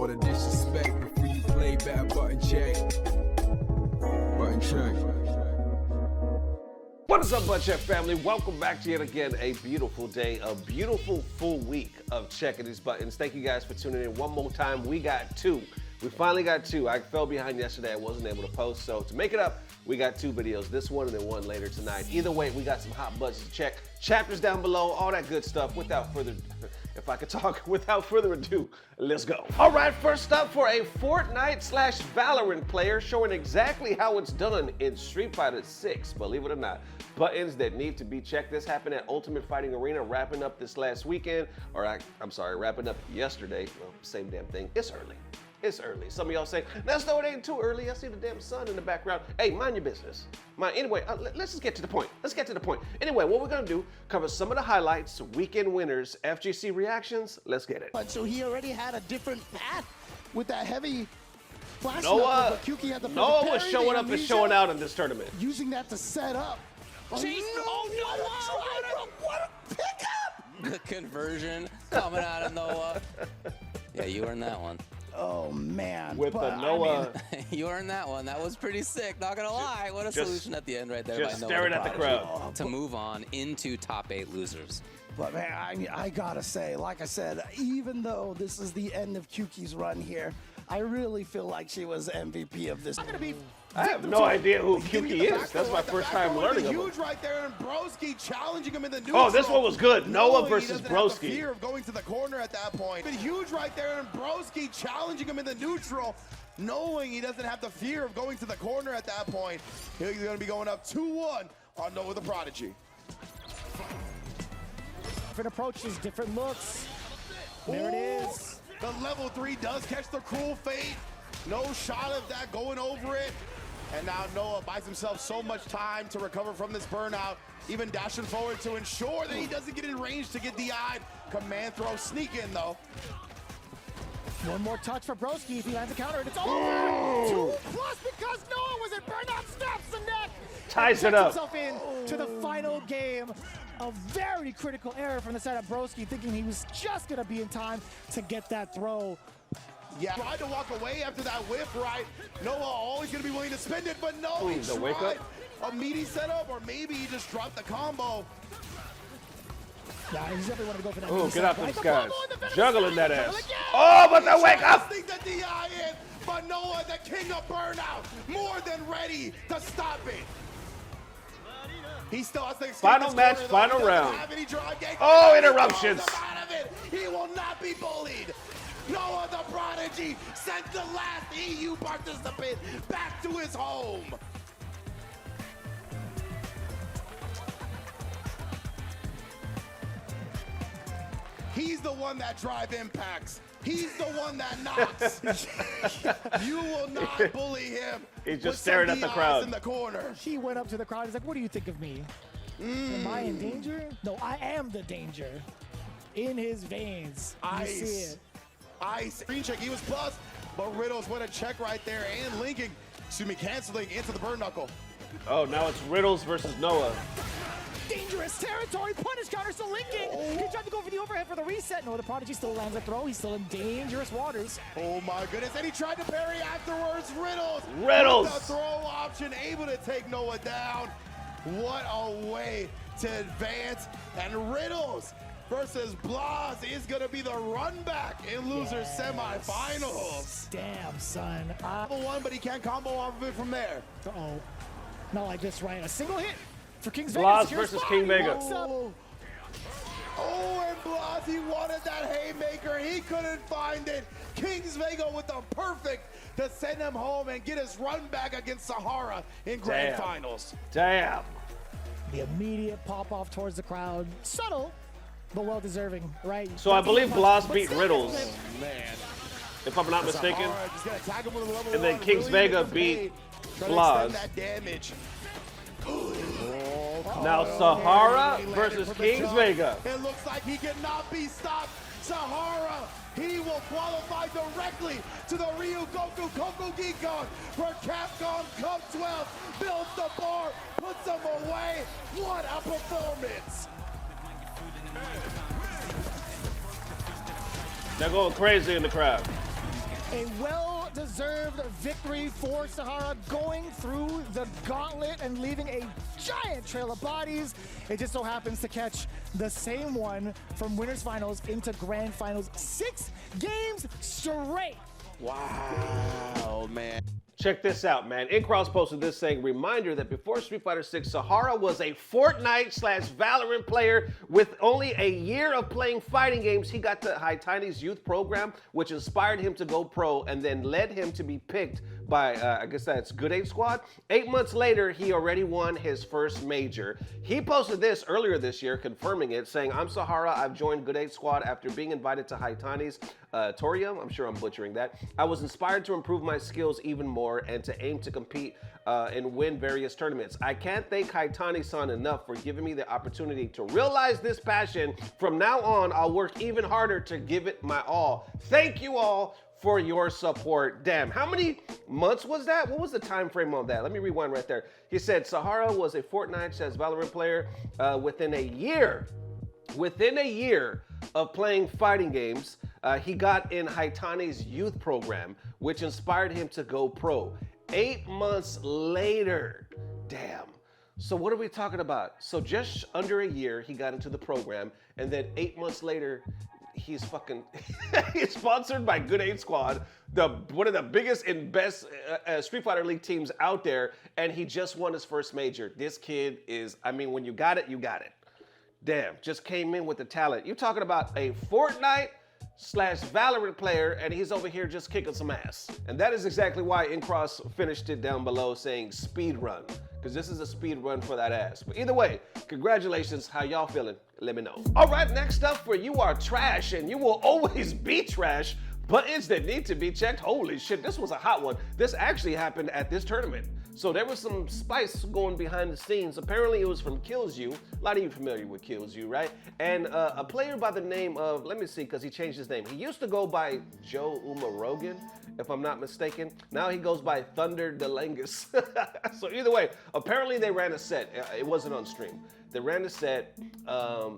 Or the disrespect before you play, better button check. Button check. What is up, Button Check family? Welcome back to yet again a beautiful day, a beautiful full week of checking these buttons. Thank you guys for tuning in one more time. We got two. We finally got two. I fell behind yesterday. I wasn't able to post. So to make it up, we got two videos, this one and then one later tonight. Either way, we got some hot buttons to check. Chapters down below, all that good stuff. Without further ado, let's go. All right, first up for a Fortnite/Valorant player showing exactly how it's done in Street Fighter 6, believe it or not. Buttons that need to be checked. This happened at Ultimate Fighting Arena, wrapping up this last weekend, or I'm sorry, wrapping up yesterday. Well, same damn thing. It's early. It's early. Some of y'all say, that's no, it ain't too early. I see the damn sun in the background. Hey, mind your business. Anyway, let's just get to the point. Anyway, what we're gonna do, cover some of the highlights, weekend winners, FGC reactions. Let's get it. So he already had a different path with that heavy flash. Noah was showing up and showing out in this tournament. Using that to set up. What a pickup! The conversion coming out of Noah. Yeah, you earned that one. Oh man. With the Noah. I mean, you earned that one. That was pretty sick, not gonna lie. What a solution at the end right there by Noah. Just staring at the crowd. To move on into top 8 losers. But man, I gotta say, like I said, even though this is the end of Kyuki's run here, I really feel like she was MVP of this. I have no idea who Kyuki is. That's my first time learning of him. Huge right there, and Broski challenging him in the neutral. Oh, this one was good. Noah versus Broski. Fear of going to the corner at that point. But huge right there, and Broski challenging him in the neutral, knowing he doesn't have the fear of going to the corner at that point. He's going to be going up 2-1 on Noah the Prodigy. Different approaches, different looks. There it is. The level 3 does catch the cruel fate. No shot of that going over it. And now Noah buys himself so much time to recover from this burnout, even dashing forward to ensure that he doesn't get in range to get DI'd. Command throw, sneak in though. One more touch for Broski if he lands a counter, and it's over. 2+ because Noah was in burnout, snaps the neck. Ties it up. Himself in to the final game. A very critical error from the side of Broski, thinking he was just gonna be in time to get that throw. Yeah, tried to walk away after that whip, right? Noah always gonna be willing to spend it, but no, he tried a meaty setup, or maybe he just dropped the combo. Yeah, he's definitely want to go for that. Oh, get out those guys. The Juggling that ass. Oh, but the wake up! The DI in, but Noah, the king of burnout, more than ready to stop it. He still has to escape final match, corner, final round. Oh, interruptions. He will not be bullied. Noah the Prodigy sent the last EU participant back to his home. He's the one that drive impacts. He's the one that knocks. You will not bully him. He's just staring at the crowd. In the corner. He went up to the crowd. He's like, "What do you think of me? Am I in danger? No, I am the danger. In his veins. You see it. Ice. Screen check. He was plus, but Riddles went a check right there and linking. Canceling into the burn knuckle. Oh, now it's Riddles versus Noah. Dangerous territory, punish counter, still linking. He tried to go for the overhead for the reset. No, the Prodigy still lands a throw. He's still in dangerous waters. Oh my goodness, and he tried to parry afterwards. Riddles. Riddles. The throw option, able to take Noah down. What a way to advance. And Riddles versus Blas is gonna be the run back in losers semifinals. Damn, son. Level 1, but he can't combo off of it from there. Uh-oh. Not like this, right? A single hit for King's Blas Vega. versus King Vega. Oh, and Blas, he wanted that haymaker. He couldn't find it. King's Vega with the perfect to send him home and get his run back against Sahara in grand finals. Damn. The immediate pop off towards the crowd. Subtle, but well deserving, right? So I believe Blas beat Riddles, Man. if I'm not mistaken. Just gonna tag him with a level And then 1, King's Vega beat Blas. That damage. Now Sahara versus King's Vega. It looks like he cannot be stopped. Sahara, he will qualify directly to the Ryugoku Kokugikon for Capcom Cup 12. Builds the bar, puts them away. What a performance. They're going crazy in the crowd. A well-deserved victory for Sahara, going through the gauntlet and leaving a giant trail of bodies. It just so happens to catch the same one from winners finals into grand finals. 6 games straight. Wow, man. Check this out, man. Incross posted this saying, reminder that before Street Fighter 6, Sahara was a Fortnite/Valorant player with only a year of playing fighting games. He got to Haitani's youth program, which inspired him to go pro and then led him to be picked by, I guess that's Good 8 Squad. 8 months later, he already won his first major. He posted this earlier this year, confirming it, saying, I'm Sahara, I've joined Good 8 Squad after being invited to Haitani's Torium. I'm sure I'm butchering that. I was inspired to improve my skills even more and to aim to compete and win various tournaments. I can't thank Haitani-san enough for giving me the opportunity to realize this passion. From now on, I'll work even harder to give it my all. Thank you all for your support. Damn, how many months was that? What was the time frame on that? Let me rewind right there. He said Sahara was a Fortnite/Valorant player within a year of playing fighting games. He got in Haitani's youth program, which inspired him to go pro. 8 months later, damn. So what are we talking about? So just under a year, he got into the program, and then 8 months later, he's fucking, he's sponsored by Good 8 Squad, one of the biggest and best Street Fighter League teams out there, and he just won his first major. This kid is, I mean, when you got it, you got it. Damn, just came in with the talent. You're talking about a Fortnite/Valorant player, and he's over here just kicking some ass. And that is exactly why Incross finished it down below saying speed run, because this is a speed run for that ass. But either way, congratulations. How y'all feeling? Let me know. All right, next up for You Are Trash, and you will always be trash. Buttons that need to be checked. Holy shit, this was a hot one. This actually happened at this tournament. So there was some spice going behind the scenes. Apparently it was from Kilzyou. A lot of you familiar with Kilzyou, right? And a player by the name of, let me see, because he changed his name. He used to go by Joe Rogan, if I'm not mistaken. Now he goes by Thunder DeLangis. So either way, apparently they ran a set. It wasn't on stream. They ran a set.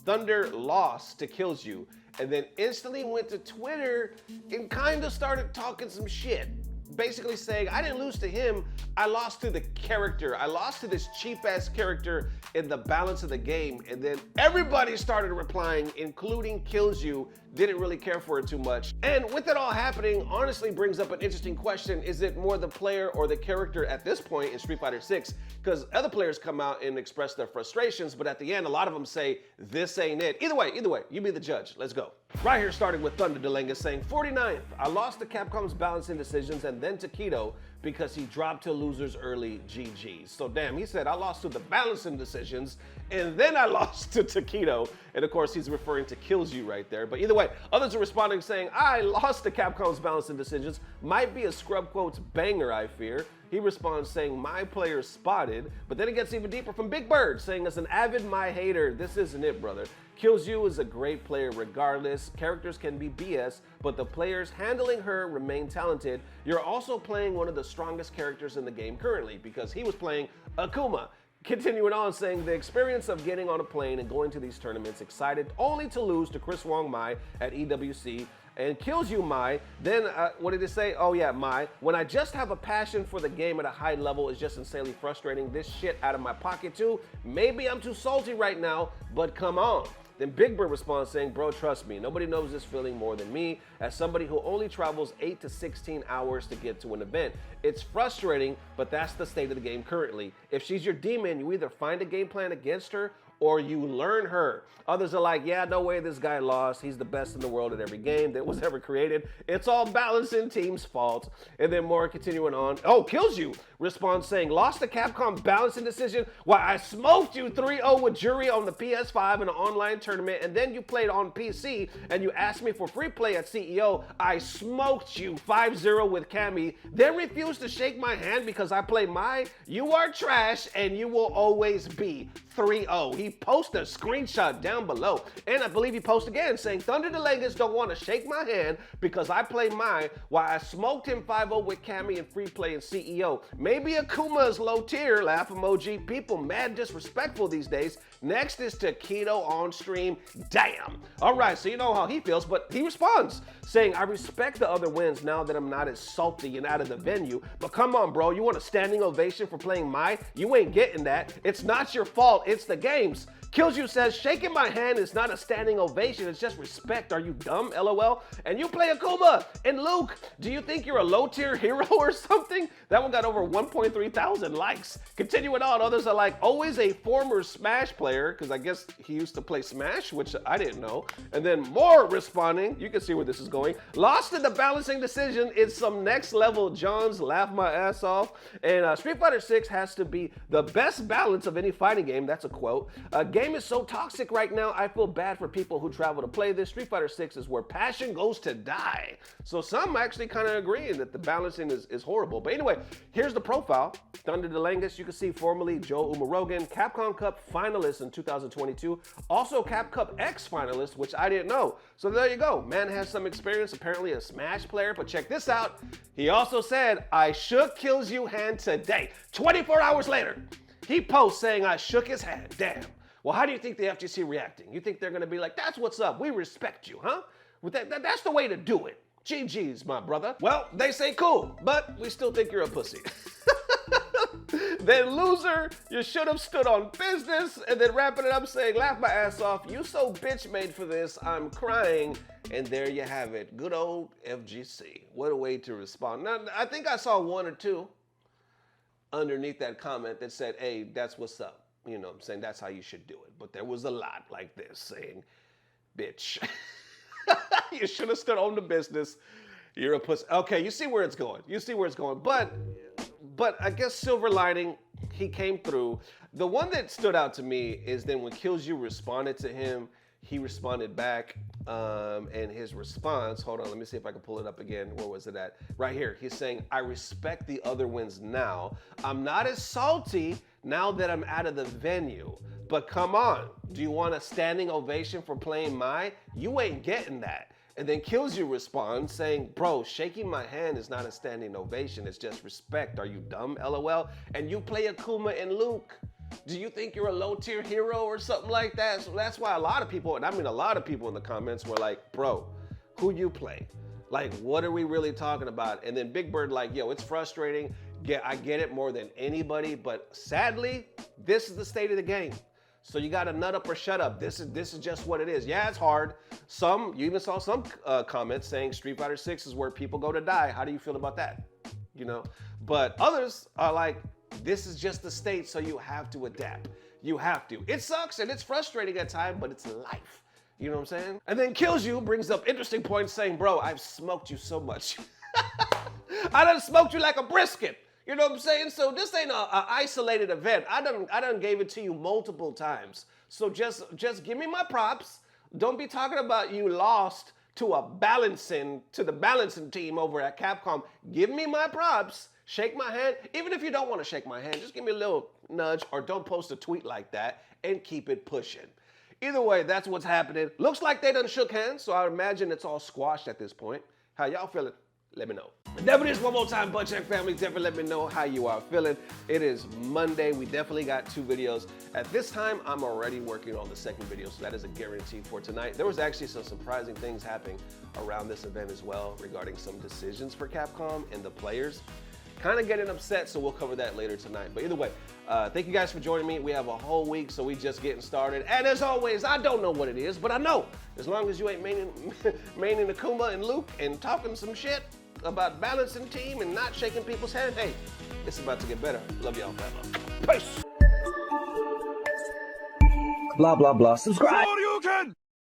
Thunder lost to Kilzyou, and then instantly went to Twitter and kind of started talking some shit. Basically saying, I didn't lose to him, I lost to the character. I lost to this cheap-ass character in the balance of the game. And then everybody started replying, including Kilzyou, didn't really care for it too much. And with it all happening, honestly brings up an interesting question. Is it more the player or the character at this point in Street Fighter 6? Because other players come out and express their frustrations, but at the end, a lot of them say, this ain't it. Either way, you be the judge. Let's go. Right here, starting with Thunder DeLangis saying, 49th, I lost to Capcom's balancing decisions and then to Keto because he dropped to losers early. GG's. So damn, he said, I lost to the balancing decisions and then I lost to Keto. And of course, he's referring to Kilzyou right there. But either way, others are responding saying, I lost to Capcom's balancing decisions. Might be a scrub quotes banger, I fear. He responds saying, my player spotted. But then it gets even deeper from Big Bird saying, as an avid my hater, this isn't it, brother. Kilzyou is a great player regardless. Characters can be BS, but the players handling her remain talented. You're also playing one of the strongest characters in the game currently, because he was playing Akuma. Continuing on saying, the experience of getting on a plane and going to these tournaments, excited only to lose to Chris Wong Mai at EWC, and Kilzyou Mai. Then, what did it say? Oh yeah, Mai. When I just have a passion for the game at a high level, it's just insanely frustrating. This shit out of my pocket too. Maybe I'm too salty right now, but come on. Then Big Bird responds saying, bro, trust me, nobody knows this feeling more than me, as somebody who only travels 8 to 16 hours to get to an event. It's frustrating, but that's the state of the game currently. If she's your demon, you either find a game plan against her or you learn her. Others are like, yeah, no way this guy lost. He's the best in the world at every game that was ever created. It's all balancing team's fault. And then more continuing on. Oh, Kilzyou responds saying, lost the Capcom balancing decision. Why, I smoked you 3-0 with Jury on the PS5 in an online tournament, and then you played on PC, and you asked me for free play at CEO. I smoked you 5-0 with Cammy, then refused to shake my hand because I play my You Are Trash, and you will always be 3-0. He he posted a screenshot down below. And I believe he posted again saying, Thunder DeLangis don't want to shake my hand because I play mine while I smoked him 5-0 with Cammy and Free Play and CEO. Maybe Akuma is low tier, laugh emoji. People mad disrespectful these days. Next is Taquito on stream. Damn. All right, so you know how he feels, but he responds saying, I respect the other wins now that I'm not as salty and out of the venue, but come on, bro, you want a standing ovation for playing my? You ain't getting that. It's not your fault, it's the game's. Kilzyou says, shaking my hand is not a standing ovation, it's just respect. Are you dumb, LOL? And you play Akuma. And Luke, do you think you're a low tier hero or something? That one got over 1.3 thousand likes. Continuing on, others are like, always a former Smash player, because I guess he used to play Smash, which I didn't know. And then more responding, you can see where this is going. Lost in the balancing decision is some next level Johns, laugh my ass off. And Street Fighter 6 has to be the best balance of any fighting game, that's a quote. Game is so toxic right now, I feel bad for people who travel to play this. Street Fighter 6 is where passion goes to die. So some actually kind of agreeing that the balancing is horrible. But anyway, here's the profile. Thunder DeLangis, you can see formerly Joe Umarogan, Capcom Cup finalist in 2022. Also Cap Cup X finalist, which I didn't know. So there you go. Man has some experience, apparently a Smash player. But check this out. He also said, I shook Kilzyou hand today. 24 hours later, he posts saying I shook his hand. Damn. Well, how do you think the FGC reacting? You think they're going to be like, that's what's up. We respect you, huh? That's the way to do it. GG's, my brother. Well, they say cool, but we still think you're a pussy. Then loser, you should have stood on business. And then wrapping it up saying, laugh my ass off. You so bitch made for this. I'm crying. And there you have it. Good old FGC. What a way to respond. Now, I think I saw one or two underneath that comment that said, hey, that's what's up. You know what I'm saying? That's how you should do it. But there was a lot like this saying, bitch, you should have stood on the business. You're a pussy. Okay, you see where it's going. You see where it's going. But I guess silver lining, he came through. The one that stood out to me is then when Kilzyou responded to him, he responded back, and his response, hold on, let me see if I can pull it up again. Where was it at? Right here. He's saying, I respect the other wins now. I'm not as salty now that I'm out of the venue. But come on, do you want a standing ovation for playing my? You ain't getting that. And then Kilzyou responds saying, bro, shaking my hand is not a standing ovation. It's just respect. Are you dumb, LOL? And you play Akuma and Luke. Do you think you're a low tier hero or something like that? So that's why a lot of people, and I mean a lot of people in the comments were like, bro, who you play? Like, what are we really talking about? And then Big Bird like, yo, it's frustrating. I get it more than anybody, but sadly, this is the state of the game. So you got to nut up or shut up. This is just what it is. Yeah, it's hard. You even saw some comments saying Street Fighter 6 is where people go to die. How do you feel about that? You know, but others are like, this is just the state, so you have to adapt. You have to. It sucks and it's frustrating at times, but it's life. You know what I'm saying? And then Kilzyou brings up interesting points saying, bro, I've smoked you so much. I done smoked you like a brisket. You know what I'm saying? So this ain't a isolated event. I done gave it to you multiple times. So just give me my props. Don't be talking about you lost to the balancing team over at Capcom. Give me my props. Shake my hand. Even if you don't want to shake my hand, just give me a little nudge or don't post a tweet like that and keep it pushing. Either way, that's what's happening. Looks like they done shook hands, so I imagine it's all squashed at this point. How y'all feeling? Let me know. Definitely just one more time, Butt Check family, definitely let me know how you are feeling. It is Monday. We definitely got 2 videos. At this time, I'm already working on the second video, so that is a guarantee for tonight. There was actually some surprising things happening around this event as well regarding some decisions for Capcom and the players. Kind of getting upset, so we'll cover that later tonight. But either way, thank you guys for joining me. We have a whole week, so we just getting started. And as always, I don't know what it is, but I know as long as you ain't maining Akuma and Luke and talking some shit about balancing team and not shaking people's hand, hey, it's about to get better. Love y'all, forever. Peace. Blah, blah, blah. Subscribe.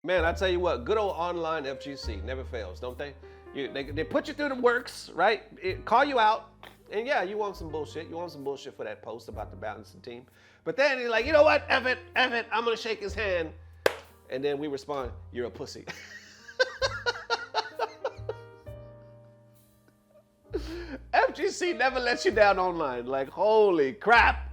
Man, I tell you what, good old online FGC never fails, don't they? They put you through the works, right? Call you out. And yeah, you want some bullshit. You want some bullshit for that post about the balancing team. But then he's like, you know what? F it. I'm going to shake his hand. And then we respond, you're a pussy. FGC never lets you down online. Like, holy crap.